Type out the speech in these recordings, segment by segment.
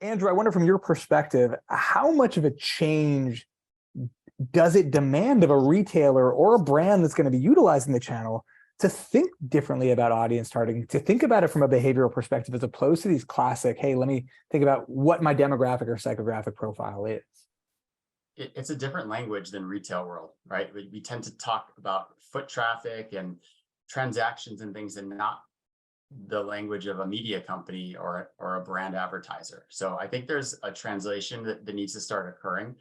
Andrew, I wonder from your perspective, how much of a change does it demand of a retailer or a brand that's going to be utilizing the channel to think differently about audience targeting, to think about it from a behavioral perspective, as opposed to these classic, hey, let me think about what my demographic or psychographic profile is? It's a different language than retail world, right? We tend to talk about foot traffic and transactions and things, and not the language of a media company or a brand advertiser. So I think there's a translation that needs to start occurring.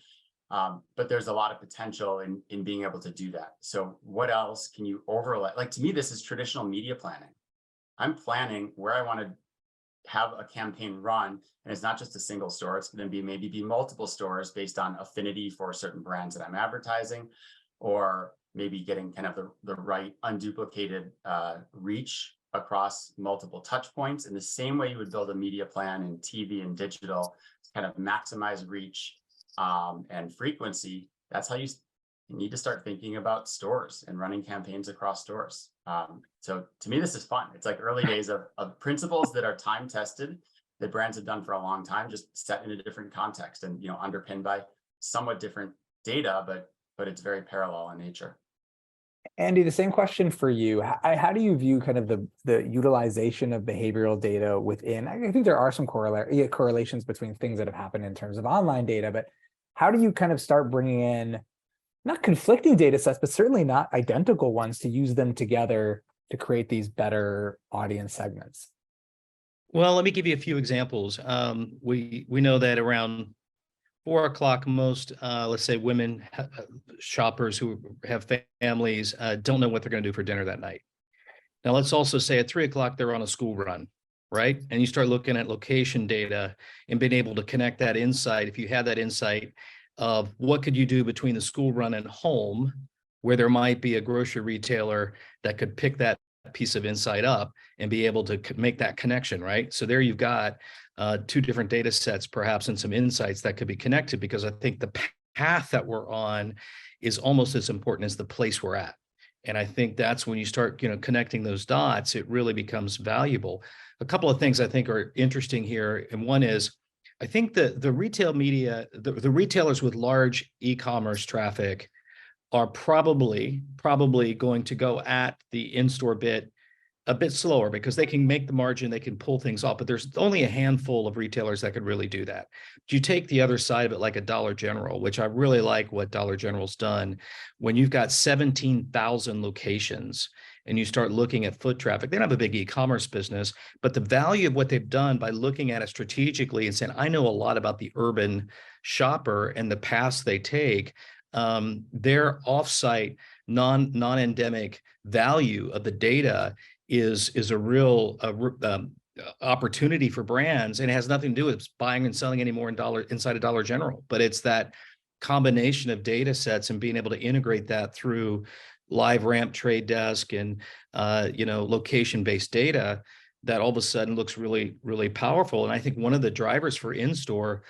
But there's a lot of potential in being able to do that. So what else can you overlay? Like, to me, this is traditional media planning. I'm planning where I want to have a campaign run, and it's not just a single store. It's going to be maybe multiple stores based on affinity for certain brands that I'm advertising, or maybe getting kind of the right unduplicated reach across multiple touch points. In the same way you would build a media plan in TV and digital to kind of maximize reach and frequency. That's how you need to start thinking about stores and running campaigns across stores. So to me, this is fun. It's like early days of principles that are time tested, that brands have done for a long time, just set in a different context and, underpinned by somewhat different data, but it's very parallel in nature. Andy, the same question for you. How do you view kind of the utilization of behavioral data within? I think there are some correlations between things that have happened in terms of online data, but how do you kind of start bringing in not conflicting data sets, but certainly not identical ones, to use them together to create these better audience segments? Well, let me give you a few examples. We know that around 4 o'clock, most, let's say, women shoppers who have families don't know what they're going to do for dinner that night. Now, let's also say at 3 o'clock, they're on a school run, right? And you start looking at location data and being able to connect that insight. If you have that insight of what could you do between the school run and home, where there might be a grocery retailer that could pick that piece of insight up and be able to make that connection, right? So there you've got two different data sets, perhaps, and some insights that could be connected, because I think the path that we're on is almost as important as the place we're at. And I think that's when you start, connecting those dots, it really becomes valuable. A couple of things I think are interesting here, and one is, I think the retail media, the retailers with large e-commerce traffic are probably going to go at the in-store bit a bit slower, because they can make the margin, they can pull things off, but there's only a handful of retailers that could really do that. You take the other side of it, like a Dollar General, which I really like what Dollar General's done. When you've got 17,000 locations and you start looking at foot traffic, they don't have a big e-commerce business, but the value of what they've done by looking at it strategically and saying, I know a lot about the urban shopper and the paths they take, their offsite, non-endemic value of the data is a real opportunity for brands, and it has nothing to do with buying and selling anymore inside a Dollar General. But it's that combination of data sets and being able to integrate that through live ramp, trade desk, and location-based data that all of a sudden looks really, really powerful. And I think one of the drivers for in-store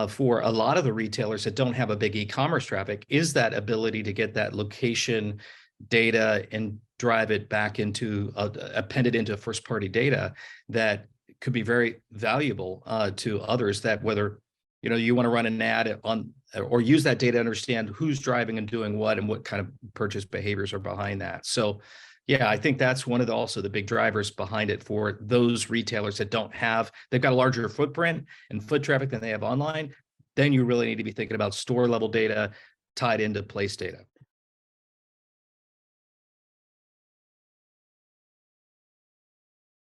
for a lot of the retailers that don't have a big e-commerce traffic is that ability to get that location data and drive it back into append it into first-party data that could be very valuable to others, that whether you want to run an ad on or use that data to understand who's driving and doing what and what kind of purchase behaviors are behind that. So yeah, I think that's one of also the big drivers behind it for those retailers that they've got a larger footprint and foot traffic than they have online. Then you really need to be thinking about store level data tied into place data.